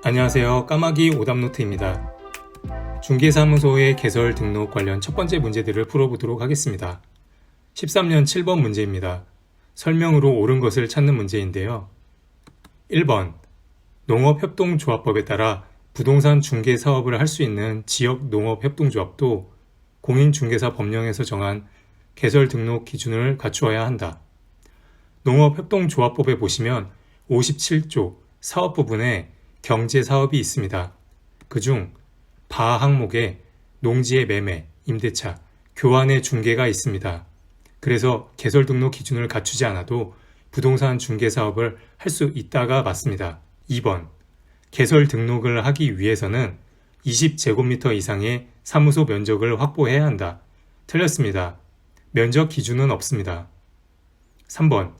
안녕하세요. 까마귀 오답노트입니다. 중개사무소의 개설 등록 관련 첫 번째 문제들을 풀어보도록 하겠습니다. 13년 7번 문제입니다. 설명으로 옳은 것을 찾는 문제인데요. 1번 농업협동조합법에 따라 부동산 중개 사업을 할 수 있는 지역농업협동조합도 공인중개사 법령에서 정한 개설 등록 기준을 갖추어야 한다. 농업협동조합법에 보시면 57조 사업 부분에 경제사업이 있습니다. 그중 바 항목에 농지의 매매, 임대차, 교환의 중개가 있습니다. 그래서 개설 등록 기준을 갖추지 않아도 부동산 중개 사업을 할 수 있다가 맞습니다. 2번 개설 등록을 하기 위해서는 20제곱미터 이상의 사무소 면적을 확보해야 한다. 틀렸습니다. 면적 기준은 없습니다. 3번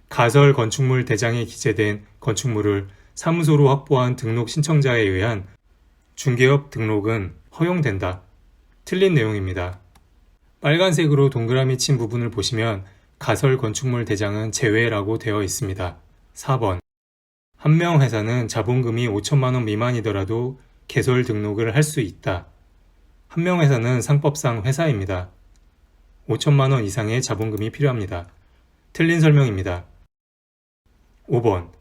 가설 건축물 대장에 기재된 건축물을 사무소로 확보한 등록 신청자에 의한 중개업 등록은 허용된다. 틀린 내용입니다. 빨간색으로 동그라미 친 부분을 보시면 가설 건축물 대장은 제외라고 되어 있습니다. 4번 한 명 회사는 자본금이 5천만 원 미만이더라도 개설 등록을 할 수 있다. 한 명 회사는 상법상 회사입니다. 5천만 원 이상의 자본금이 필요합니다. 틀린 설명입니다. 5번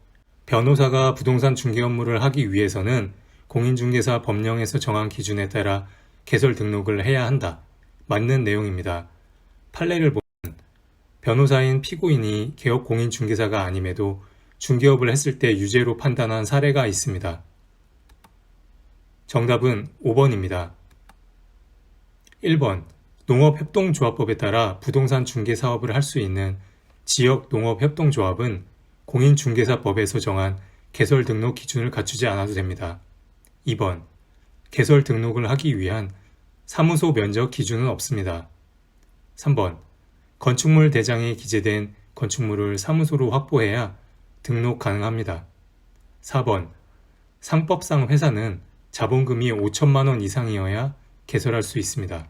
변호사가 부동산 중개 업무를 하기 위해서는 공인중개사 법령에서 정한 기준에 따라 개설 등록을 해야 한다. 맞는 내용입니다. 판례를 보면 변호사인 피고인이 개업 공인중개사가 아님에도 중개업을 했을 때 유죄로 판단한 사례가 있습니다. 정답은 5번입니다. 1번 농업협동조합법에 따라 부동산 중개 사업을 할 수 있는 지역농업협동조합은 공인중개사법에서 정한 개설 등록 기준을 갖추지 않아도 됩니다. 2번 개설 등록을 하기 위한 사무소 면적 기준은 없습니다. 3번 건축물 대장에 기재된 건축물을 사무소로 확보해야 등록 가능합니다. 4번 상법상 회사는 자본금이 5천만 원 이상이어야 개설할 수 있습니다.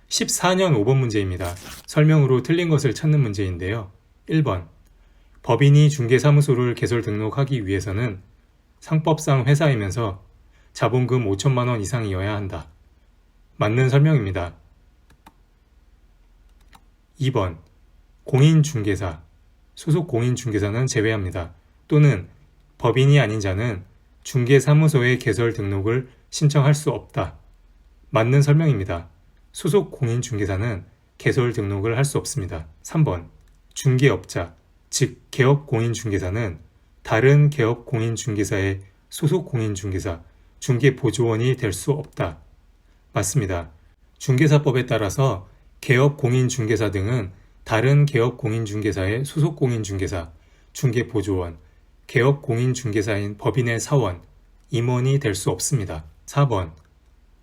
14년 5번 문제입니다. 설명으로 틀린 것을 찾는 문제인데요. 1번 법인이 중개사무소를 개설 등록하기 위해서는 상법상 회사이면서 자본금 5천만 원 이상이어야 한다. 맞는 설명입니다. 2번 공인중개사, 소속 공인중개사는 제외합니다. 또는 법인이 아닌 자는 중개사무소의 개설 등록을 신청할 수 없다. 맞는 설명입니다. 소속 공인중개사는 개설 등록을 할 수 없습니다. 3번 중개업자, 즉 개업공인중개사는 다른 개업공인중개사의 소속 공인중개사, 중개보조원이 될 수 없다. 맞습니다. 중개사법에 따라서 개업공인중개사 등은 다른 개업공인중개사의 소속 공인중개사, 중개보조원, 개업공인중개사인 법인의 사원, 임원이 될 수 없습니다. 4번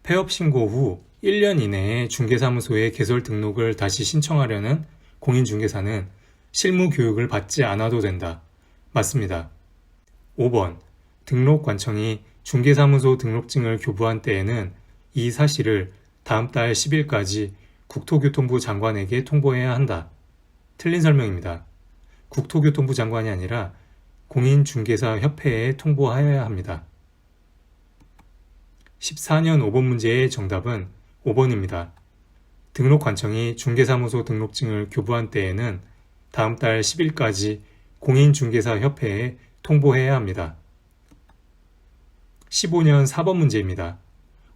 폐업신고 후 1년 이내에 중개사무소에 개설 등록을 다시 신청하려는 공인중개사는 실무교육을 받지 않아도 된다. 맞습니다. 5번 등록관청이 중개사무소 등록증을 교부한 때에는 이 사실을 다음 달 10일까지 국토교통부 장관에게 통보해야 한다. 틀린 설명입니다. 국토교통부 장관이 아니라 공인중개사협회에 통보하여야 합니다. 14년 5번 문제의 정답은 5번입니다. 등록관청이 중개사무소 등록증을 교부한 때에는 다음 달 10일까지 공인중개사협회에 통보해야 합니다. 15년 4번 문제입니다.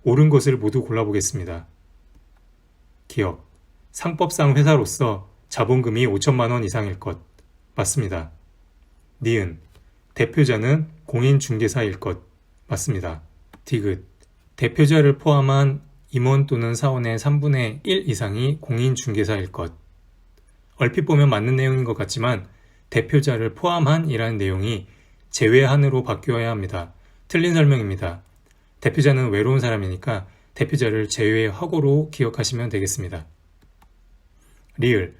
옳은 것을 모두 골라보겠습니다. 기업, 상법상 회사로서 자본금이 5천만 원 이상일 것. 맞습니다. 니은, 대표자는 공인중개사일 것. 맞습니다. 디귿, 대표자를 포함한 임원 또는 사원의 3분의 1 이상이 공인중개사일 것. 얼핏 보면 맞는 내용인 것 같지만 대표자를 포함한 이라는 내용이 제외한으로 바뀌어야 합니다. 틀린 설명입니다. 대표자는 외로운 사람이니까 대표자를 제외하고로 기억하시면 되겠습니다. 리을,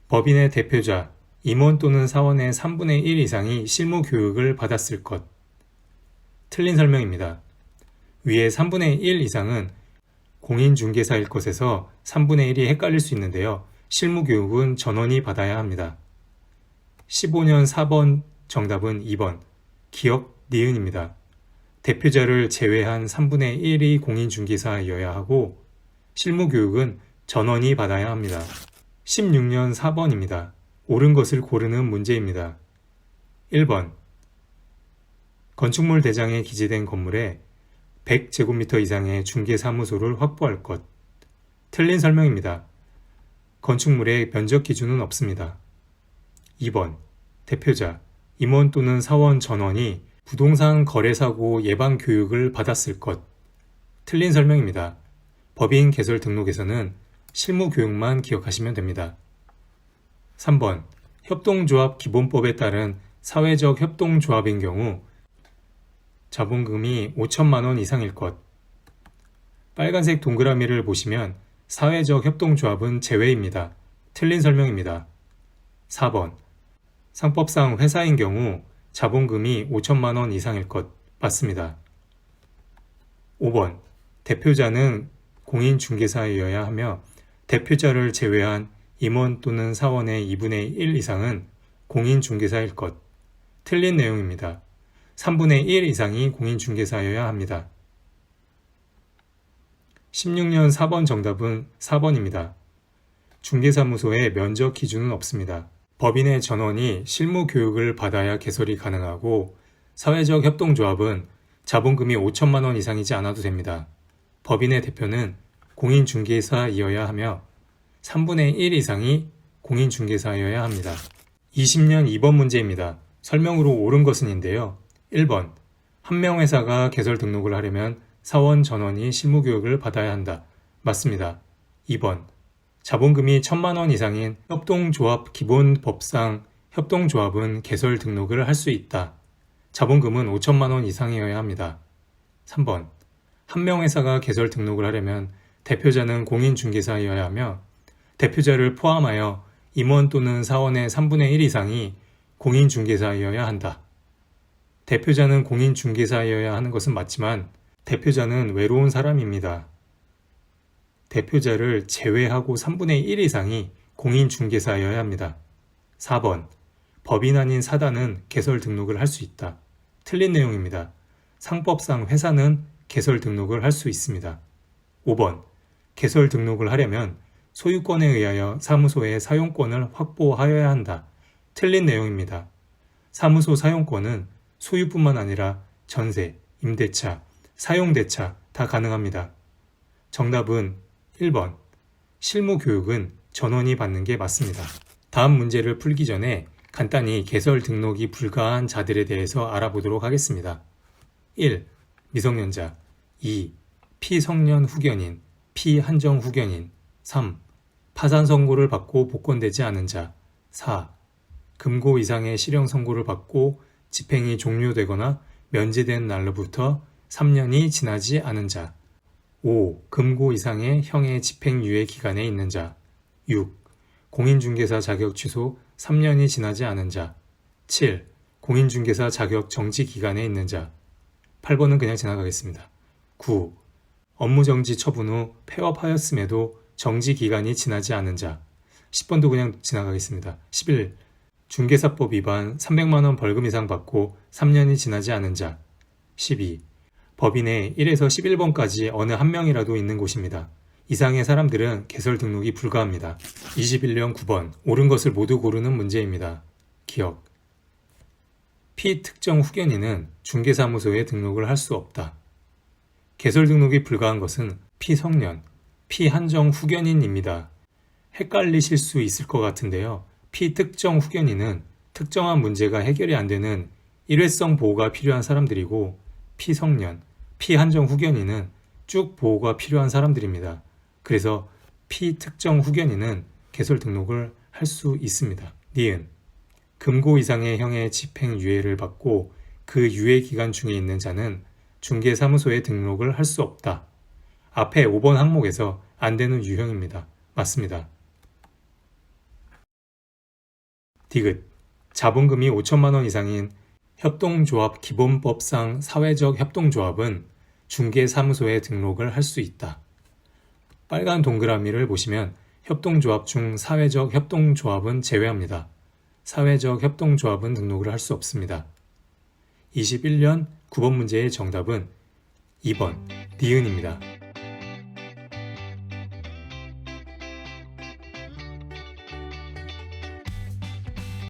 법인의 대표자, 임원 또는 사원의 3분의 1 이상이 실무 교육을 받았을 것. 틀린 설명입니다. 위에 3분의 1 이상은 공인중개사일 것에서 3분의 1이 헷갈릴 수 있는데요. 실무교육은 전원이 받아야 합니다. 15년 4번 정답은 2번 기억 니은입니다. 대표자를 제외한 3분의 1이 공인중개사여야 하고 실무교육은 전원이 받아야 합니다. 16년 4번입니다. 옳은 것을 고르는 문제입니다. 1번 건축물 대장에 기재된 건물에 100제곱미터 이상의 중개사무소를 확보할 것. 틀린 설명입니다. 건축물의 면적 기준은 없습니다. 2번 대표자, 임원 또는 사원 전원이 부동산 거래사고 예방 교육을 받았을 것. 틀린 설명입니다. 법인 개설 등록에서는 실무 교육만 기억하시면 됩니다. 3번 협동조합 기본법에 따른 사회적 협동조합인 경우 자본금이 5천만 원 이상일 것. 빨간색 동그라미를 보시면 사회적 협동조합은 제외입니다. 틀린 설명입니다. 4번 상법상 회사인 경우 자본금이 5천만 원 이상일 것. 맞습니다. 5번 대표자는 공인중개사여야 하며 대표자를 제외한 임원 또는 사원의 2분의 1 이상은 공인중개사일 것. 틀린 내용입니다. 3분의 1 이상이 공인중개사여야 합니다. 16년 4번 정답은 4번입니다. 중개사무소의 면적 기준은 없습니다. 법인의 전원이 실무 교육을 받아야 개설이 가능하고 사회적 협동조합은 자본금이 5천만 원 이상이지 않아도 됩니다. 법인의 대표는 공인중개사이어야 하며 3분의 1 이상이 공인중개사여야 합니다. 20년 2번 문제입니다. 설명으로 옳은 것은인데요. 1번 한 명 회사가 개설 등록을 하려면 사원 전원이 실무교육을 받아야 한다. 맞습니다. 2번 자본금이 1,000만 원 이상인 협동조합 기본법상 협동조합은 개설 등록을 할 수 있다. 자본금은 5천만 원 이상이어야 합니다. 3번 한 명 회사가 개설 등록을 하려면 대표자는 공인중개사여야 하며 대표자를 포함하여 임원 또는 사원의 3분의 1 이상이 공인중개사여야 한다. 대표자는 공인중개사여야 하는 것은 맞지만 대표자는 외로운 사람입니다. 대표자를 제외하고 3분의 1 이상이 공인중개사여야 합니다. 4번 법인 아닌 사단은 개설 등록을 할 수 있다. 틀린 내용입니다. 상법상 회사는 개설 등록을 할 수 있습니다. 5번 개설 등록을 하려면 소유권에 의하여 사무소의 사용권을 확보하여야 한다. 틀린 내용입니다. 사무소 사용권은 소유뿐만 아니라 전세, 임대차, 사용대차 다 가능합니다. 정답은 1번 실무교육은 전원이 받는 게 맞습니다. 다음 문제를 풀기 전에 간단히 개설 등록이 불가한 자들에 대해서 알아보도록 하겠습니다. 1. 미성년자 2. 피성년 후견인, 피한정 후견인 3. 파산 선고를 받고 복권되지 않은 자 4. 금고 이상의 실형 선고를 받고 집행이 종료되거나 면제된 날로부터 3년이 지나지 않은 자 5. 금고 이상의 형의 집행유예 기간에 있는 자 6. 공인중개사 자격 취소 3년이 지나지 않은 자 7. 공인중개사 자격 정지 기간에 있는 자 8번은 그냥 지나가겠습니다. 9. 업무정지 처분 후 폐업하였음에도 정지 기간이 지나지 않은 자 10번도 그냥 지나가겠습니다. 11. 중개사법 위반 300만 원 벌금 이상 받고 3년이 지나지 않은 자 12. 법인에 1에서 11번까지 어느 한 명이라도 있는 곳입니다. 이상의 사람들은 개설 등록이 불가합니다. 21년 9번 옳은 것을 모두 고르는 문제입니다. 기억 피특정 후견인은 중개사무소에 등록을 할 수 없다. 개설 등록이 불가한 것은 피성년, 피한정 후견인입니다. 헷갈리실 수 있을 것 같은데요. 피특정 후견인은 특정한 문제가 해결이 안 되는 일회성 보호가 필요한 사람들이고 피성년, 피한정 후견인은 쭉 보호가 필요한 사람들입니다. 그래서 피특정 후견인은 개설 등록을 할 수 있습니다. 니은 금고 이상의 형의 집행유예를 받고 그 유예 기간 중에 있는 자는 중개사무소에 등록을 할 수 없다. 앞에 5번 항목에서 안 되는 유형입니다. 맞습니다. 디귿 자본금이 5천만 원 이상인 협동조합 기본법상 사회적 협동조합은 중개사무소에 등록을 할 수 있다. 빨간 동그라미를 보시면 협동조합 중 사회적 협동조합은 제외합니다. 사회적 협동조합은 등록을 할 수 없습니다. 2021년 9번 문제의 정답은 2번 니은입니다.